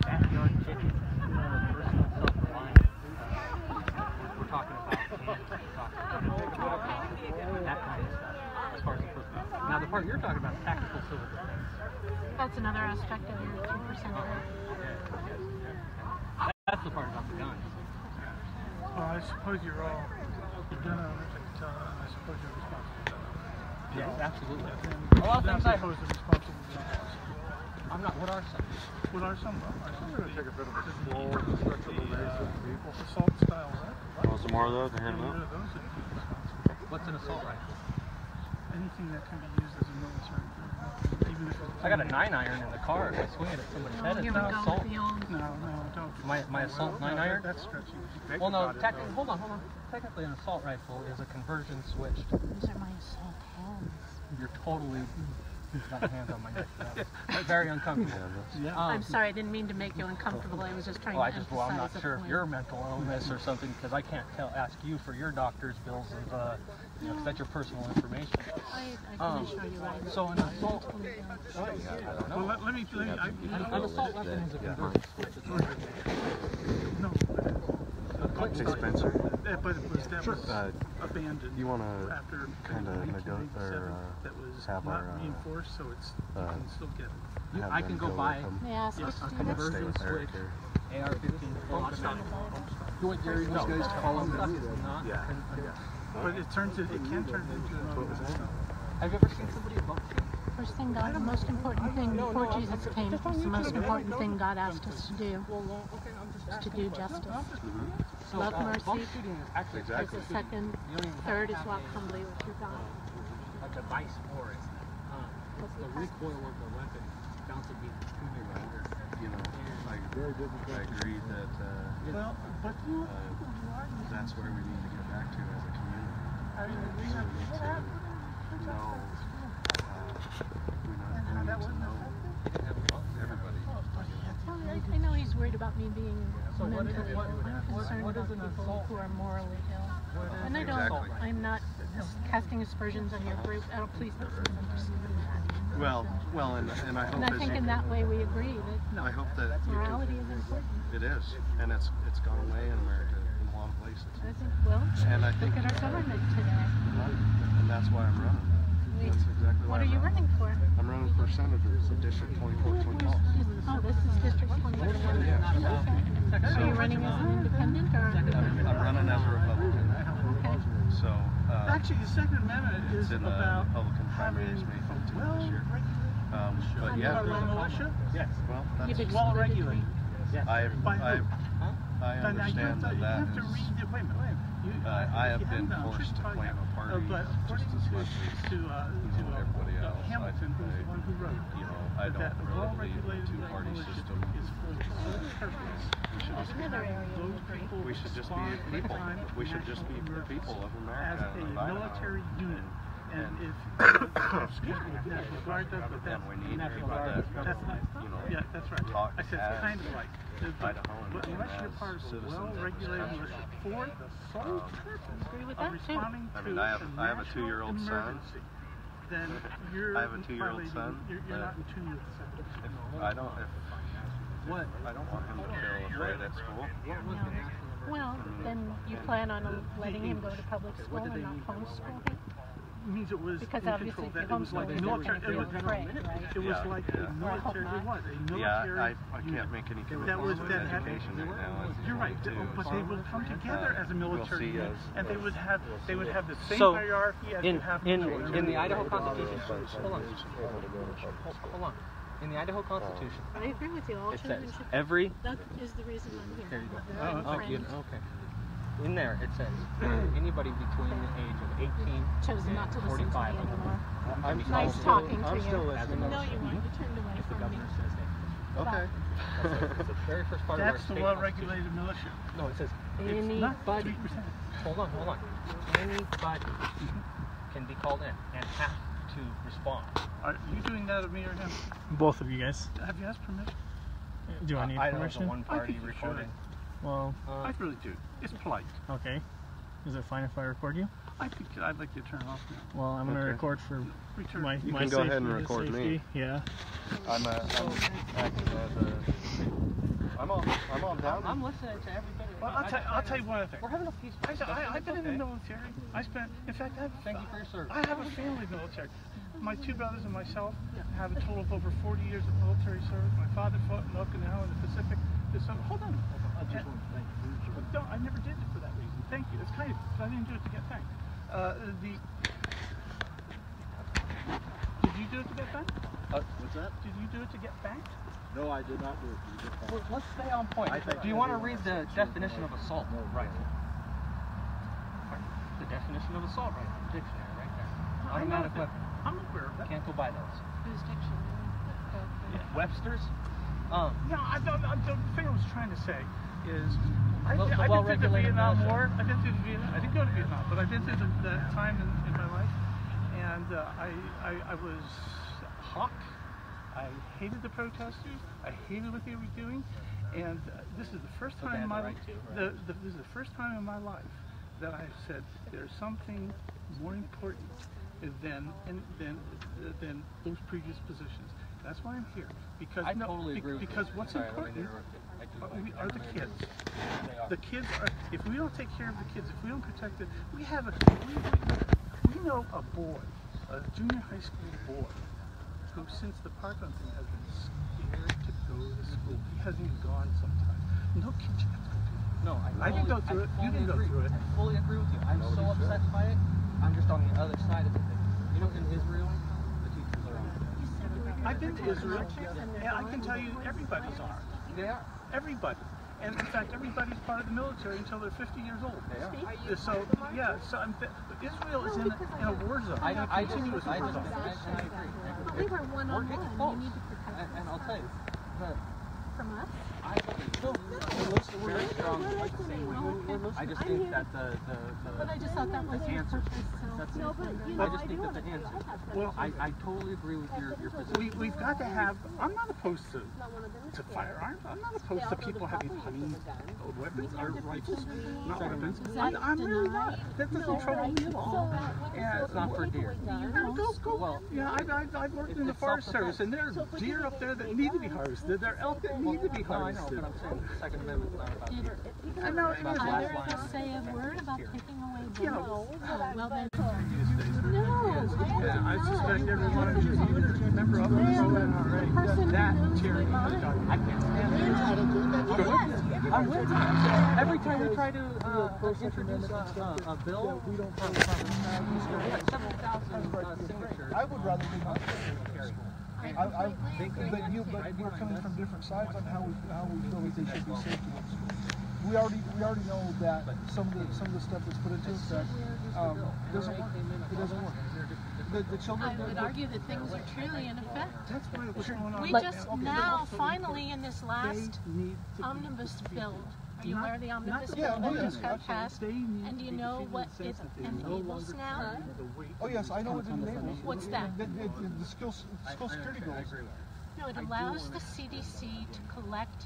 Backyard chicken. Personal self-reliance. We're talking about that kind of stuff. As far as the personal. Now the part you're talking about is tactical civil defense. That's another aspect of your 2% error. That's the part about the guns. Well, I suppose you're all gun owners, and I suppose you're responsible. Yes, absolutely. A lot of things I suppose are responsible. I'm not. What are some? What are some? I'm going to take a bit of a slow, respectable pace with people. Assault style rifle. Want some more of those? I hand them out. What's an assault rifle? Anything that can be used as a military gun. Even if it's I got a 9-iron in the car. If I swing it at somebody's head, it's not assault. No, don't. My assault 9-iron? That's stretching. Well, no, hold on. Technically, an assault rifle is a conversion switched. These are my assault hands. You're totally got hands on my neck. That's very uncomfortable. Yeah. I'm sorry, I didn't mean to make you uncomfortable. I was just trying to emphasize I'm not a sure if point. you're mental illness or something, because I can't ask you for your doctor's bills of, because that's your personal information. I can assure you right. So an assault. Well, let me An assault weapon is a conversion switch. No. Hey, Spencer. But that was abandoned. You want to after kind of negotiate or that was have not our reinforced, so it's you can still get it. I can go buy May I ask a what to do? conversion switch AR-15 full automatic. You want Gary and these guys to follow me? Yeah. But it can turn into an automatic. Have you ever seen somebody above you? First thing God, the most important thing before Jesus came, was the most important thing God asked us to do, is to do justice. Love mercy. Is the second. Third is walk humbly with your God. A device for it. The recoil of the weapon bound to be longer. You know, I agree that that's where we need to get back to as a community. So we need to know, we need to know everybody. I know he's worried about me being mentally ill. I'm concerned about people who are morally ill. And I'm not casting aspersions on your group. Oh, please don't misunderstand that. Well, and I hope. And I think in that way we agree that I hope that morality is important. it is, and it's gone away in America in a lot of places. I think, well, And I think, look at our government today. and that's why I'm running. That's exactly why What are you running for? I'm running for senator of District 24, Twin Falls. Oh, this is District 24. Are you running as an independent or? I'm running as a Republican. Okay. So, Actually, the Second Amendment is it's in the about Republican primaries May 15th this year. But yeah, militia. Yes. well, You've that's, Well regulated. Yes. I Now, you understand have that to is, read it. Wait a minute. I have been forced to claim a party But just according as much as, everybody else. Hamilton, who's the one who wrote it, you know, I don't that the really believe in well-regulated the two-party militia system. is for the sole purpose. Another area we agree. We should just be people. We should just be the people of America. As a and Idaho. military unit. And if National Guard does, but Then we need National people Guard, that, that's not, you know, yeah, that's right. talk I said as it's kind of like, Idahoans but unless and you're as part of a citizens of this well-regulated country. militia for the sole purpose Agree with of that too. responding I to mean, I have a 2-year-old son. emergency, then you're I have a 2-year-old violating- son You're not in tune with the Second Amendment. I don't want him to feel afraid at school. Well, then you plan on letting him go to public school and not homeschool him? Means it was Because in obviously control, if that you it was like homeschool, military. you're not going to feel afraid, right? It was like a military. not. It was a military. Yeah, I can't make any commitments with education right now. You're right, but they will come together as a military see unit, as- and they would have the same So, hierarchy as you have in the Idaho Constitution, hold on. In the Idaho Constitution, I agree with you. All it children says should. every. That is the reason I'm here. There you go. I'm a friend. Okay. In there, it says anybody between the age of 18 Chose not to listen to me 45. anymore. can be Nice called talking to I'm you. still listening. No, you weren't. You turned away if the from me. governor says that. Okay. It's the very first part of our That's the state well-regulated militia. constitution. No, it says It's not anybody. 3%. Hold on. Anybody can be called in and have to respond. Are you doing that of me or him? Both of you guys. Have you asked permission? Do I need Idaho's a permission? one-party I think you Well, I really do. It's polite. okay. Is it fine if I record you? I think I'd like you to turn it off now. Well, I'm gonna record for my You my can go safety. ahead and record safety. me. Yeah. I'm acting as a. I'm all down. I'm listening to everybody. Well, I'll tell you one other thing. We're having a peaceful discussion. I've been in the military. In fact, Thank you for your service. I have a family military. My two brothers and myself have a total of over 40 years of military service. My father fought in Okinawa in the Pacific. So, hold on. I just want to thank you. No, I never did it for that reason. Thank you. It's kind of, I didn't do it to get thanked. Did you do it to get thanked? What's that? Did you do it to get thanked? No, I did not do it. Well, let's stay on point. Do you want to read the definition of assault? Right. The definition of assault, right? The dictionary, right there. Automatic weapon. I'm aware of that. Can't go by those. Whose dictionary? Webster's? No, the thing I was trying to say is, I've been through the well-regulated Vietnam military. War. I've been through the Vietnam. I didn't go to Vietnam, but I've been through the time in my life, and I was hawk. I hated the protesters. I hated what they were doing, and this is the first time in my life. This is the first time in my life that I've said there's something more important than those previous positions. That's why I'm here. Because I totally agree with because you. what's Sorry, I don't mean important to are the kids. The kids are. If we don't take care of the kids, if we don't protect it, we know a boy, a junior high school boy, who since the Parkland thing has been scared to go to school. He hasn't even gone sometimes. No kid should have to go through it. No, I didn't go through it. You didn't go through it. I fully agree with you. I'm so upset by it. I'm just on the other side of it. You know, in Israel, the teachers are on. I've been to Israel, and I can tell you everybody's armed. They are. Everybody. And in fact, everybody's part of the military until they're 50 years old. They are. So, yeah, Israel is in a war zone. I continuous war zone. We were one-on-one. You need to protect And I'll tell you, from us. we're very strong, like the same way. I just think that But I just thought that was your purpose. that's So. I just think that the answer. Well, I totally agree with your position. we've got to have. I'm not opposed to firearms. I'm not opposed to people having hunting weapons or rifles, not weapons. I'm really not. That doesn't trouble me at all. It's not for deer. Well, yeah, I've worked in the Forest Service, and there are deer up there that need to be harvested. There are elk that need to be No, I know, harvested. but I'm saying the Second Amendment's not about deer. I know it is. Either of us say a word about taking away Yeah. bullets. Well then, Yeah, I suspect every one of you, even if you're a member of the program already, that tyranny has got. I can't stand it. I'm with you. Every time we try to introduce a bill, we have several thousand signatures. I would rather be not but we're coming from different sides on how we feel that they should be safe to go to school. We already know that some of the stuff that's put into effect doesn't work. It doesn't work. The children. I would argue that things are truly in effect. That's what's going on. We just now, finally, in this last omnibus bill, are you aware of the omnibus bill that just got passed? And do you know what it enables now? Oh yes, I know what it enables. What's that? The school security goals. No, it allows the CDC to collect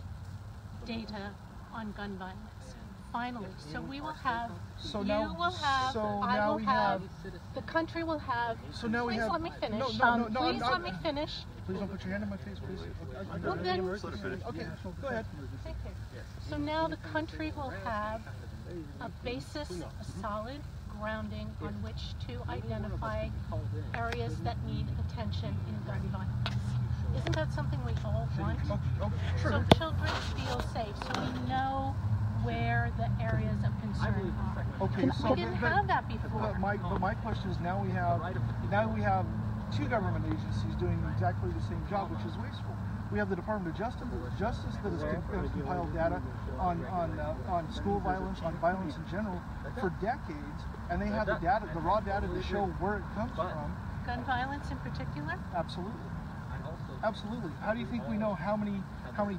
data on gun violence. Finally, so we will have, So you now, will have, so I now will we have, the country will have. So now we please have. let me finish. No, Please let me finish. Please don't put your hand in my face, please. Well, then, Okay, go ahead. thank you. So now the country will have a basis, a solid grounding on which to identify areas that need attention in gun violence. Isn't that something we all want? So children feel safe, so we know where the areas of concern are. Okay, so We didn't have that before. But my question is now we have two government agencies doing exactly the same job, which is wasteful. We have the Department of Justice that has compiled data on school violence, on violence in general, for decades, and they have the data, the raw data to show where it comes from. Gun violence in particular? Absolutely. Absolutely. How do you think we know how many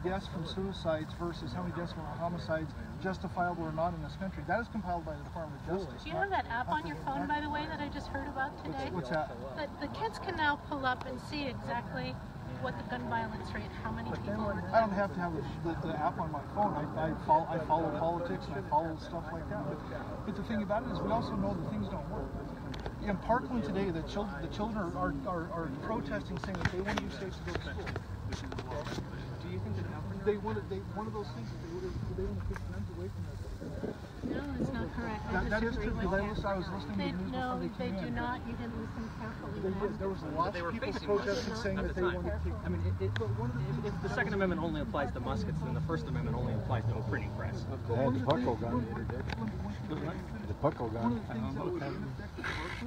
deaths from suicides versus how many deaths from homicides, justifiable or not, in this country? That is compiled by the Department of Justice. Do you have that app on your phone, by the way, that I just heard about today? What's that? The kids can now pull up and see exactly what the gun violence rate, how many people were I don't have to have the app on my phone. I follow politics and I follow stuff like that. But the thing about it is we also know that things don't work. In Parkland today, the children are protesting, saying that they want to use safe to go to school. Do you think that One of those things that they want to take guns away from us. No, it's not correct. That is true, because I was listening to the news no, before they they came do in. not. You didn't listen carefully. There was lots of people protesting saying that they wanted to take. I mean, if the Second Amendment only applies to muskets, then the First Amendment only applies to a printing press. They had the puckle gun. The puckle gun.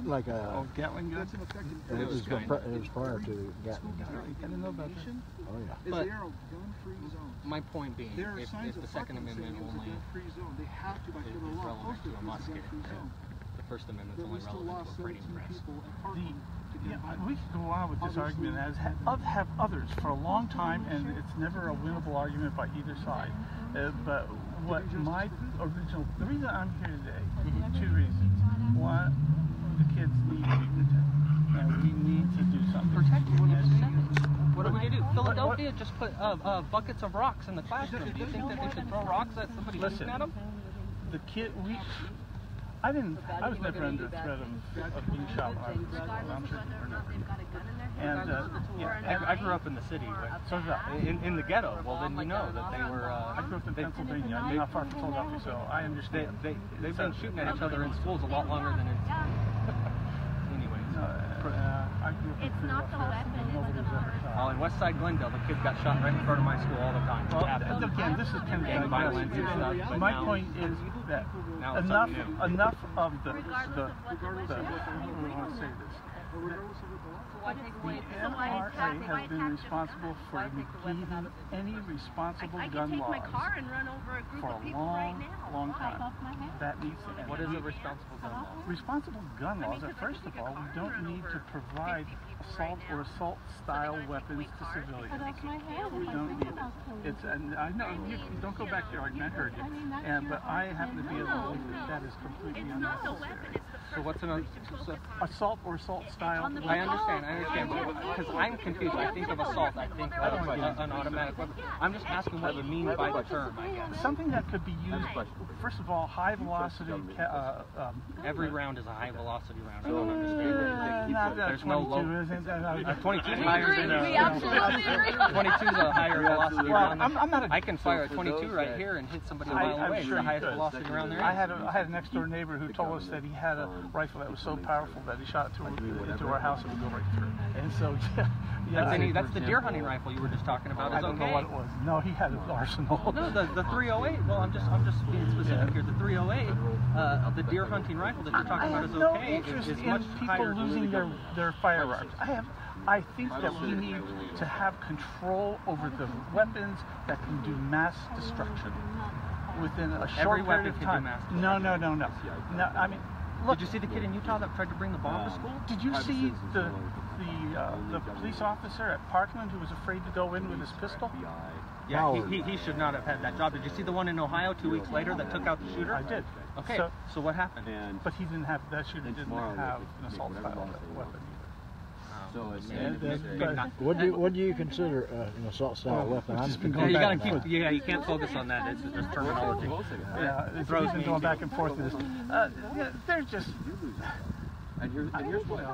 Like a Gatling gun? it was prior to the Gatling gun. I didn't know about that. Oh yeah. But They are gun-free zones. my point being, There are if signs the of Second Amendment only gun-free zone. They have to by is federal law. relevant to a musket, the First Amendment is only relevant to a printing press. We could go on with this argument as have others for a long time, and it's never a winnable argument by either side. But what the reason I'm here today, two reasons. One, the kids need dignity, and we need to do something. Protect them. What are we going to do? Philadelphia just put buckets of rocks in the classroom. Do you think that they should throw rocks at somebody shooting at them? The kid, I was never under the threat of being shot when I was around children. And I grew up in the city, so did I. in the ghetto. Well, then you know that they were. I grew up in Pennsylvania. I'm not far from Philadelphia, so I understand. They've been shooting at each other in schools a lot longer than in. Anyways. I grew up in Well, in West Side Glendale, the kids got shot right in front of my school all the time. Well, again, this is kind of gang violence and stuff. But my now, point is that now it's enough of the I don't want to say this. The NRA has been responsible for negating any responsible gun laws for a long time. That needs to end. what is a responsible gun law? Responsible gun laws are, first of all, we don't need to provide assault or assault-style weapons to civilians. We don't need it. And I know you don't go back to your argument. I heard you. But I happen to be able to believe that is completely unnecessary. So what's an Assault or assault-style. I understand, because I'm confused. I think of assault, I think of an automatic weapon. I'm just asking what you mean by the term, I guess. Something that could be used, first of all, high velocity. Every round is a high velocity round. I don't understand. There's no 22, isn't it? 22 is higher than a 22 is a higher velocity round. I can fire a 22 right here and hit somebody a mile away. It's the highest velocity round there is. I had a next door neighbor who told us that he had a rifle that was so powerful that he shot it into our house and would go right through. And so, that's the deer hunting rifle you were just talking about. I don't know what it was. No, he had an arsenal. No, the 308. Well, I'm just being specific here. The 308, the deer hunting rifle that you're talking about is okay. No interest it's in much people higher losing their firearms. I think that we need to have control over the weapons that can do mass destruction within a short period of time. No. I mean, look. Did you see the kid in Utah that tried to bring the bomb to school? Did you see the police officer at Parkland who was afraid to go in with his pistol? Yeah, he should not have had that job. Did you see the one in Ohio 2 weeks later that took out the shooter? I did. Okay, so what happened? But he didn't have, that shooter didn't have an assault style weapon. So what do you consider an assault style weapon? You can't focus on that. It's just terminology. Yeah, it's been going back and forth with this. They're just. And here's what.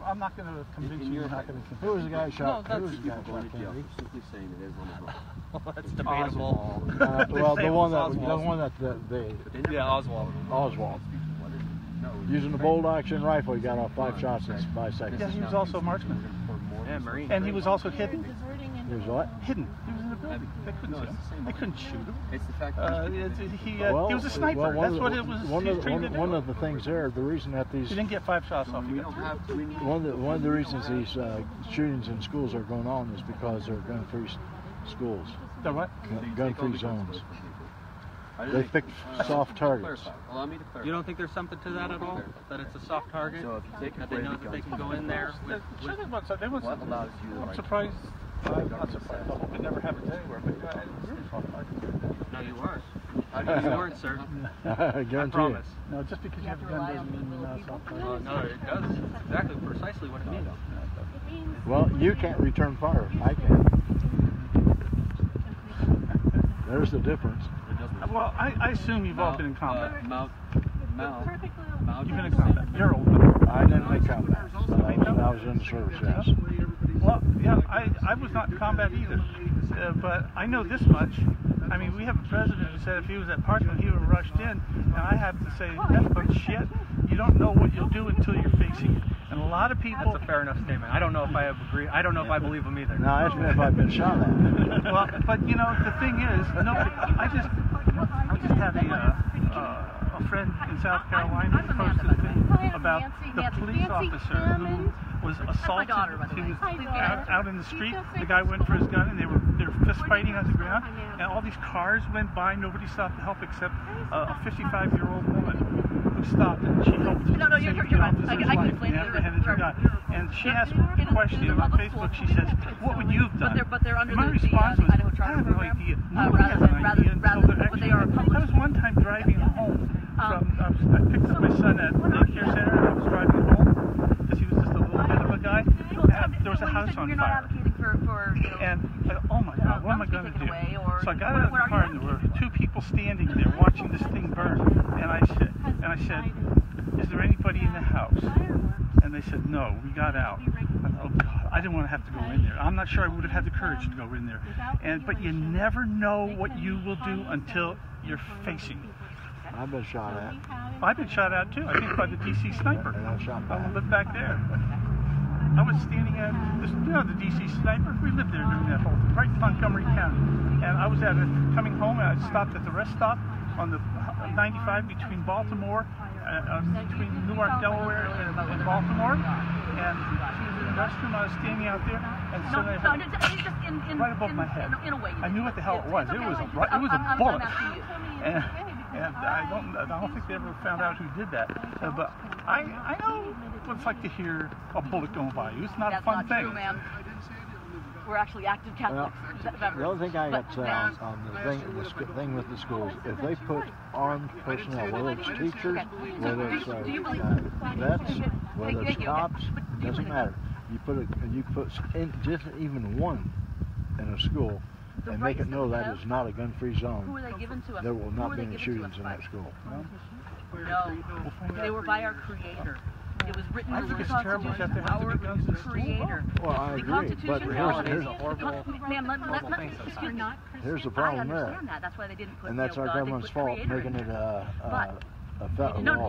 I'm not going to convince you. You're not going to convince. Who was the guy shot? No, who was the guy shot Kennedy? Simply saying it is one of them. Well, that's debatable. Well, the one that they. Yeah, Oswald. Using the bolt action rifle, he got off 5 shots in 5 seconds. Yeah, he was also a marksman. Yeah, Marine. And he was also hidden. He was what? Hidden. He was in the building. They couldn't see him. They couldn't shoot him. It's the fact he was a sniper. That's what it was. One of the things there, the reason that these... He didn't get 5 shots off. One of the reasons these shootings in schools are going on is because they're gun-free schools. They're what? Gun-free zones. They picked soft targets. Allow me to clarify. You don't think there's something to that at all? That it's a soft target? So if you take that they know that they can go in there with What allows you? I'm surprised. I'm not surprised. I hope it never happens anywhere, but yeah, No, you weren't. You weren't, sir. I guarantee I promise. No, just because you have a gun doesn't mean you're not self-defense. No, it does. It's exactly precisely what it means. Well, you can't return fire. I can. There's the difference. Well, I assume you've all been in combat. You've You've been in combat. You're old enough. I didn't make combat, but I was in the service, yes. Well, yeah, I was not in combat either, but I know this much. I mean, we have a president who said if he was at Parchment, he would have rushed in, and I have to say, that's but shit. You don't know what you'll do until you're facing it. And a lot of people... That's a fair enough statement. I don't know if I agree. I don't know if I believe him either. Now, ask me if I've been shot at. Well, but you know, the thing is, nobody... I just had a friend in South Carolina who posted a thing about the police officer who was assaulted. He was out in the street. The guy went for his gun, and they were fist fighting on the ground. And all these cars went by. Nobody stopped to help except a 55-year-old woman who stopped, and she helped save the officer's life and apprehended the guy. And she asked me a question on Facebook. She says, "What would you have done?" And my response was, "I have no idea. Nobody has an idea until they're actually there." I was one time driving home from. I picked up my son at daycare center, and I was driving home because he was just a little bit of a guy. And there was a house on fire. And I thought, oh my God, what am I going to do? So I got out of the car, and there were two people standing there watching this thing burn. And I said, "Is there anybody in the house?" And they said, "No, we got out." I thought, oh God, I didn't want to have to go in there. I'm not sure I would have had the courage to go in there. But you never know what you will do until you're facing it. I've been shot at. I've been shot at too. I think by the DC sniper. And I shot back. I lived back there. I was standing at the DC sniper. We lived there during that whole right in Montgomery County. And I was coming home, and I stopped at the rest stop on the 95 between Baltimore, between Newark, Delaware, and Baltimore. And she was in the restroom. I was standing out there, and suddenly right above my head. I knew what the hell it was. It was a bullet. And I don't think they ever found out who did that. But I know what it's like to hear a bullet going by you. It's not a fun thing. True, ma'am. We're actually active Catholics. Well, the other thing I got on the thing with the schools, if they put armed personnel, whether it's teachers, whether it's vets, whether it's cops, doesn't matter. You put just even one in a school, and make it know that is not a gun-free zone. Who were they given to us? There will not be any shootings in that school. No, they were by our Creator. It was written in the Constitution, our Creator. Well, I agree, but here's the problem there. That's why they didn't put. And that's our government's fault, making it a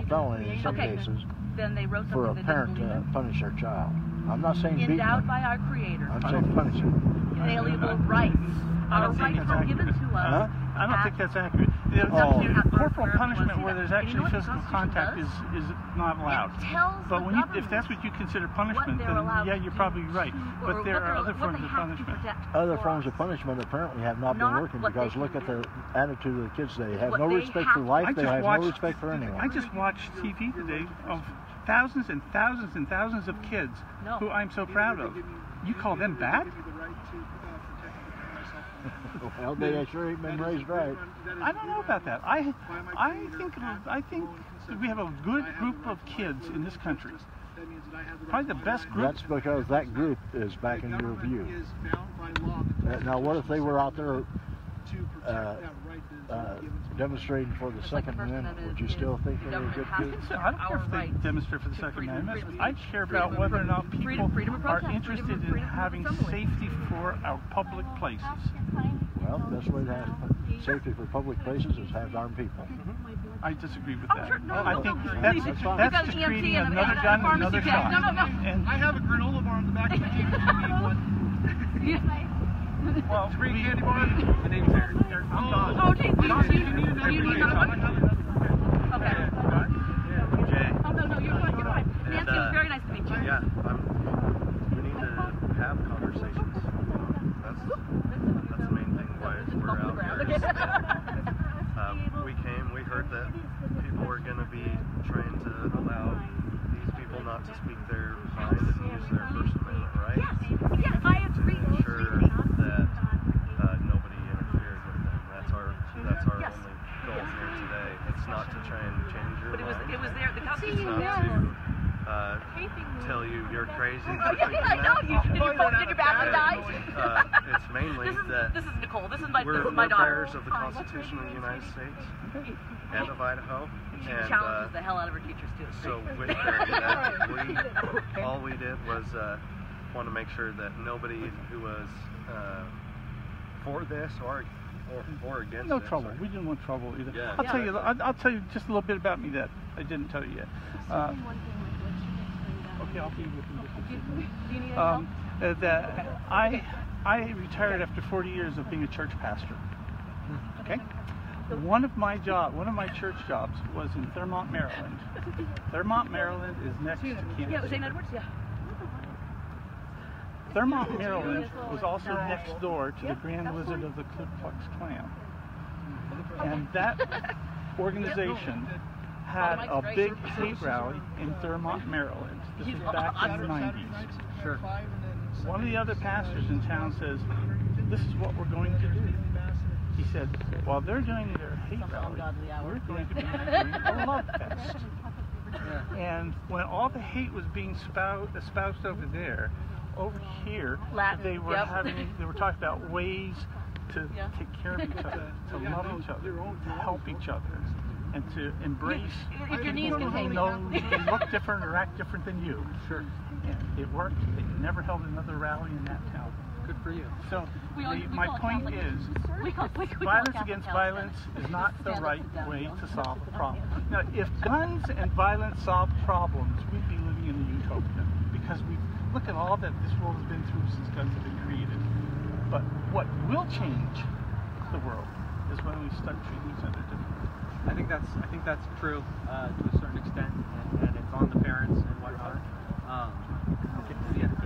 felony in some cases for a parent to punish their child. I'm not saying beat them. Endowed by our Creator. I'm saying punish them. Inalienable rights. Our rights were given to us. I don't think that's accurate. Corporal punishment where there's actually physical contact is not allowed. But if that's what you consider punishment, then yeah, you're probably right. But there are other forms of punishment. Other forms of punishment apparently have not been working because look at the attitude of the kids today. They have no respect for life. They have no respect for anyone. I just watched TV today of thousands and thousands and thousands of kids who I'm so proud of. You call them bad? Well, they sure ain't been raised right. I don't know about that. I think we have a good group of kids in this country. Probably the best group. That's because that group is backing your view. Now, what if they were out there demonstrating for the Second Amendment? Would you still think they were good kids? I don't care if they demonstrate for the Second Amendment. I care about whether or not people are interested in having safety for our public places. Well, the best way to have safety for public places is have armed people. I disagree with that. I think that's just creating another gun, another shot. And I have a granola bar in the back of my Jeep. well, free candy bar. My name's Eric. Oh, do you need another one? Okay. Jay. Oh, no, you're fine. Nancy, it was very nice to meet you. Yeah, we need to have conversations. That's the main thing why we're out here. We heard that people were going to be trying to allow these people not to speak their mind and use their First Amendment rights. Yes, I agree. Sure. I know. Did your battery die? It's mainly this is Nicole. This is my we're daughter. bearers of the Constitution of the United States and of Idaho. She And challenges the hell out of her teachers too. so with that, all we did was want to make sure that nobody who was for this or against No it. trouble. We didn't want trouble either. Yeah. I'll tell you just a little bit about me that I didn't tell you yet. Okay, I'll be with you. Do you need help? That I retired after 40 years of being a church pastor. Okay. One of my church jobs was in Thurmont, Maryland. Thurmont, Maryland is next to Kansas. Yeah, St. Edwards. Yeah. Thurmont, Maryland was also next door to the Grand Wizard of the Ku Klux Klan. And that organization had a big hate rally in Thurmont, Maryland. This was back in the 90s. Sure. One of the other pastors in town says, this is what we're going to do. He said, while they're doing their hate rally, we're going to be doing a love fest. And when all the hate was being espoused over there, over here, they were talking about ways to take care of each other, to love each other, to help each other, and to embrace people who can look different or act different than you. Sure. And it worked. They never held another rally in that town. Good for you. So my point is, violence against violence is not the right way to solve a problem. Now, if guns and violence solved problems, we'd be living in a utopia, because look at all that this world has been through since guns have been created. But what will change the world is when we start treating each other differently. I think that's true to a certain extent, and it's on the parents and whatnot.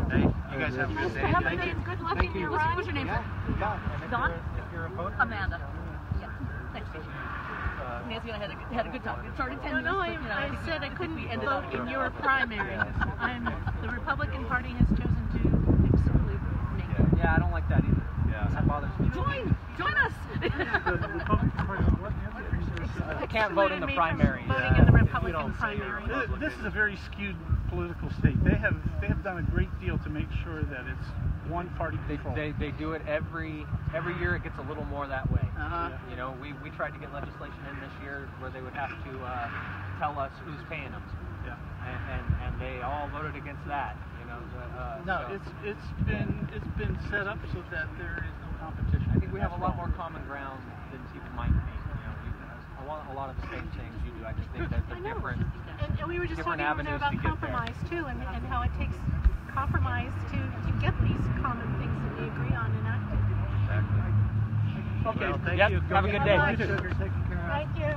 Hey, you guys have a good day. Thank you. Good luck in your ride. What's your name? Dawn? If you're a voter, Amanda. Yeah. Thanks, Stacey. Nancy and I had a good talk. It started 10 minutes. No, I said I couldn't vote in your primary. The Republican Party has chosen to exclude me. Yeah, I don't like that either. Yeah. That bothers me. Join us. I can't vote in the primary. Voting in the Republican primary. This is a very skewed political state. They have done a great deal to make sure that it's one party control. They do it every year. It gets a little more that way. Uh-huh. You know, we tried to get legislation in this year where they would have to tell us who's paying them. Yeah. And they all voted against that. You know. No, it's been set up so that there is no competition. I think we have a lot more common ground than people might think. I want a lot of the same things you do. I just think that they're different. And we were just talking avenues about to get there. compromise too, and how it takes compromise to get these common things that we agree on enacted. Exactly. Okay. Well, thank Yep. you. Have a good day. Thank you.